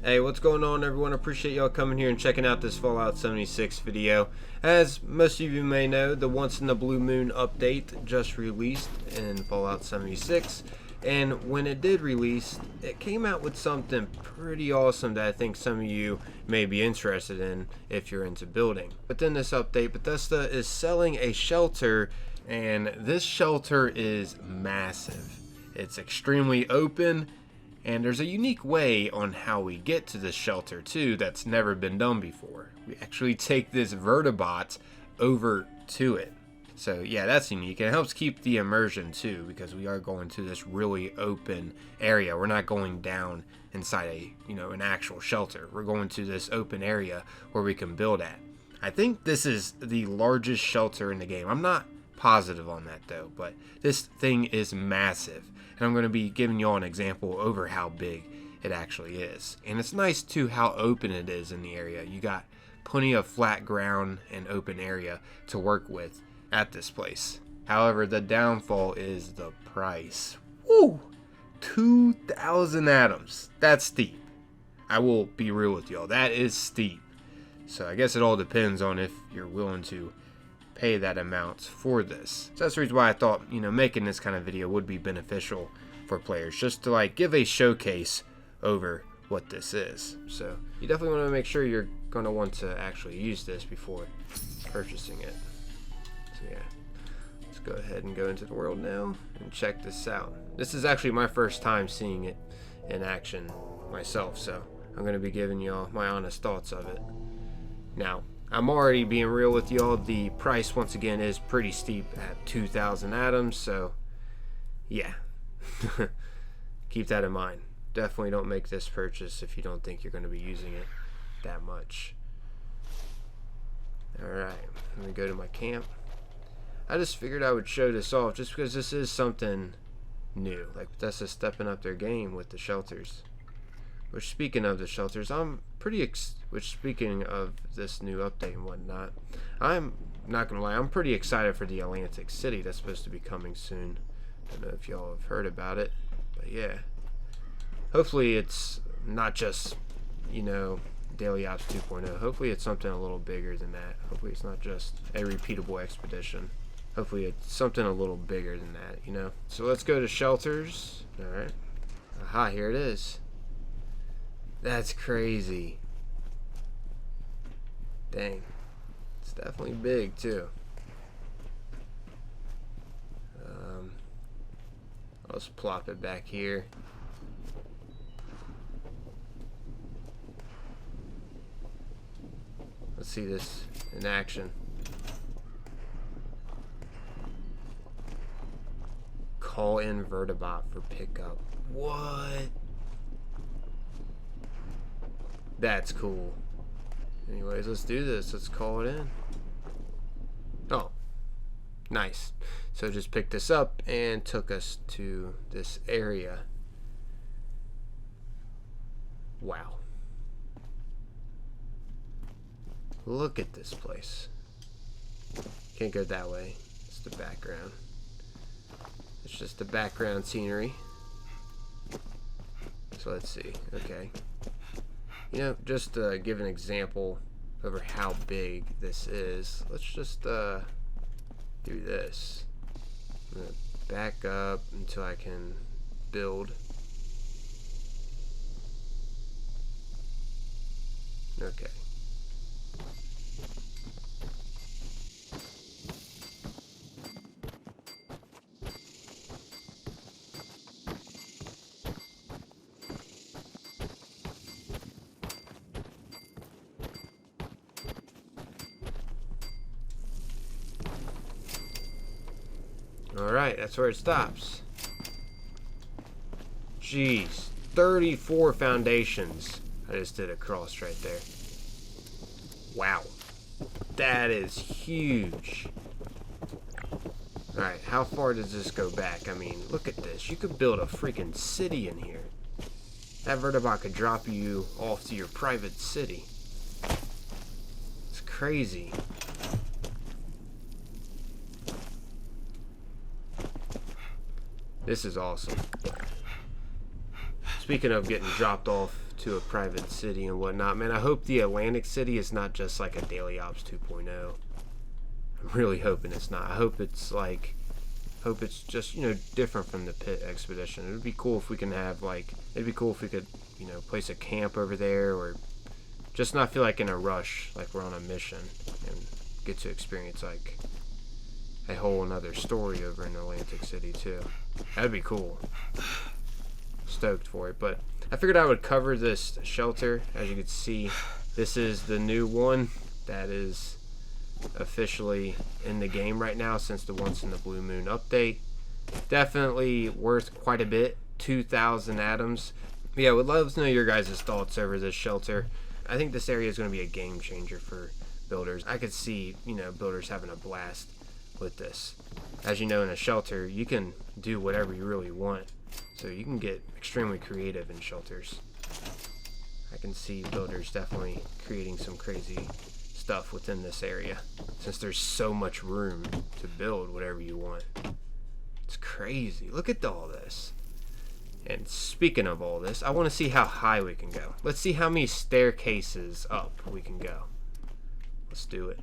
Hey, what's going on, everyone? Appreciate y'all coming here and checking out this Fallout 76 video. As most of you may know, the Once in the Blue Moon update just released in Fallout 76, and when it did release, it came out with something pretty awesome that I think some of you may be interested in if you're into building. Within this update, Bethesda is selling a shelter, and this shelter is massive. It's extremely open, and there's a unique way on how we get to this shelter too that's never been done before. We actually take this vertibot over to it. So yeah, that's unique, and it helps keep the immersion too, because we are going to this really open area. We're not going down inside an actual shelter. We're going to this open area where we can build at. I think this is the largest shelter in the game. I'm not positive on that though, but this thing is massive. And I'm going to be giving you all an example over how big it actually is. And it's nice too how open it is in the area. You got plenty of flat ground and open area to work with at this place. However, the downfall is the price. Woo! 2,000 atoms. That's steep. I will be real with y'all. That is steep. So I guess it all depends on if you're willing to pay that amount for this. So that's the reason why I thought, making this kind of video would be beneficial for players, just to give a showcase over what this is. So you definitely want to make sure you're going to want to actually use this before purchasing it. So yeah, let's go ahead and go into the world now and check this out. This is actually my first time seeing it in action myself, so I'm going to be giving y'all my honest thoughts of it. Now, I'm already being real with y'all. The price, once again, is pretty steep at 2,000 atoms, so yeah. Keep that in mind. Definitely don't make this purchase if you don't think you're going to be using it that much. Alright, let me go to my camp. I just figured I would show this off just because this is something new. Bethesda stepping up their game with the shelters. Which, speaking of the shelters, speaking of this new update and whatnot, I'm not gonna lie, I'm pretty excited for the Atlantic City that's supposed to be coming soon. Don't know if y'all have heard about it, but yeah. Hopefully it's not just, Daily Ops 2.0. Hopefully it's something a little bigger than that. Hopefully it's not just a repeatable expedition. Hopefully it's something a little bigger than that, So let's go to shelters. Alright. Aha, here it is. That's crazy. Dang. It's definitely big too. I'll just plop it back here. Let's see this in action. Call in vertibot for pickup. What? That's cool. Anyways, let's do this. Let's call it in. Oh, nice. So just picked this up and took us to this area. Wow. Look at this place. Can't go that way. It's the background. It's just the background scenery. So let's see. Okay. Just to give an example over how big this is, let's just do this. I'm going to back up until I can build. Okay. Alright, that's where it stops. Jeez, 34 foundations I just did across right there. Wow. That is huge. Alright, how far does this go back? I mean, look at this. You could build a freaking city in here. That vertibot could drop you off to your private city. It's crazy. This is awesome. Speaking of getting dropped off to a private city and whatnot. Man, I hope the Atlantic City is not just like a Daily Ops 2.0. I'm really hoping it's not. I hope it's just, you know, different from the Pit Expedition. It would be cool if we can have like, it'd be cool if we could, you know, place a camp over there, or just not feel like in a rush, like we're on a mission, and get to experience like a whole another story over in Atlantic City too. That'd be cool. Stoked for it. But I figured I would cover this shelter. As you can see, this is the new one that is officially in the game right now since the Once in the Blue Moon update. Definitely worth quite a bit. 2,000 atoms. But yeah, would love to know your guys' thoughts over this shelter. I think this area is going to be a game changer for builders. I could see, you know, builders having a blast with this. As you know, in a shelter, you can do whatever you really want. So you can get extremely creative in shelters. I can see builders definitely creating some crazy stuff within this area, since there's so much room to build whatever you want. It's crazy. Look at all this. And speaking of all this, I want to see how high we can go. Let's see how many staircases up we can go. Let's do it.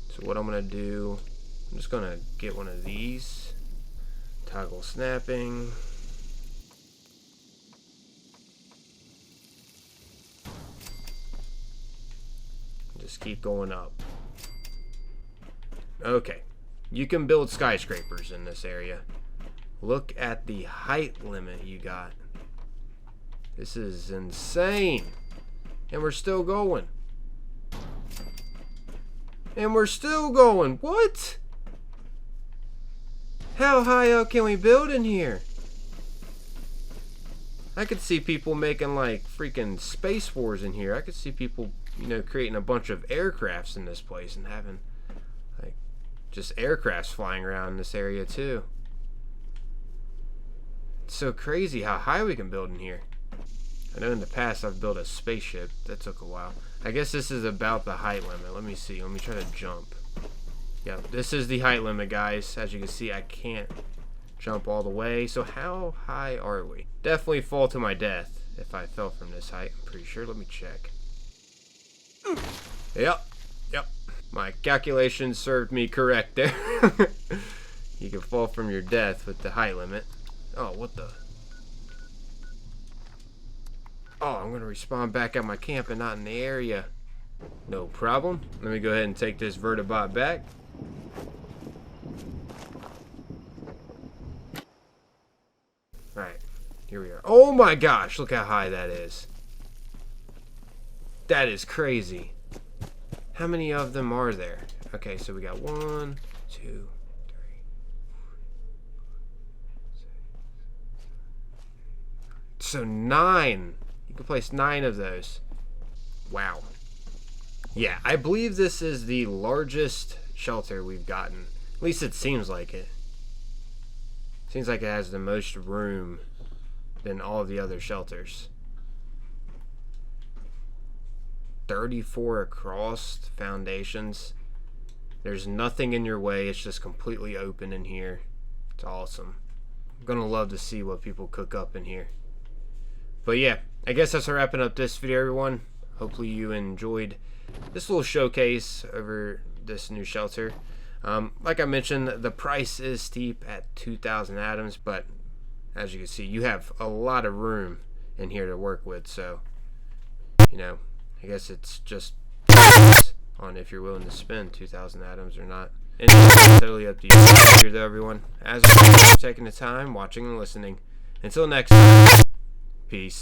So what I'm going to do, I'm just going to get one of these. Toggle snapping. Just keep going up. Okay. You can build skyscrapers in this area. Look at the height limit you got. This is insane. And we're still going. And we're still going. What? How high up can we build in here? I could see people making like freaking space wars in here. I could see people, you know, creating a bunch of aircrafts in this place and having like just aircrafts flying around in this area too. It's so crazy how high we can build in here. I know in the past I've built a spaceship. That took a while. I guess this is about the height limit. Let me see. Let me try to jump. Yeah, this is the height limit, guys. As you can see, I can't jump all the way. So how high are we? Definitely fall to my death if I fell from this height. I'm pretty sure. Let me check. Yep. My calculations served me correct there. You can fall from your death with the height limit. Oh, what the? Oh, I'm going to respawn back at my camp and not in the area. No problem. Let me go ahead and take this vertibot back. Alright, here we are. Oh my gosh, look how high that is. That is crazy. How many of them are there? Okay, so we got 1, 2, 3. So 9. You can place 9 of those. Wow. Yeah, I believe this is the largest shelter we've gotten. At least it seems like it. Seems like it has the most room than all of the other shelters. 34 across foundations. There's nothing in your way. It's just completely open in here. It's awesome. I'm gonna love to see what people cook up in here. But yeah, I guess that's wrapping up this video, everyone. Hopefully you enjoyed this little showcase over this new shelter. Like I mentioned, the price is steep at 2,000 atoms, but as you can see, you have a lot of room in here to work with. So, you know, I guess it's just on if you're willing to spend 2,000 atoms or not. And it's totally up to you. Here though, everyone. As always, thanks for taking the time, watching and listening. Until next time, peace.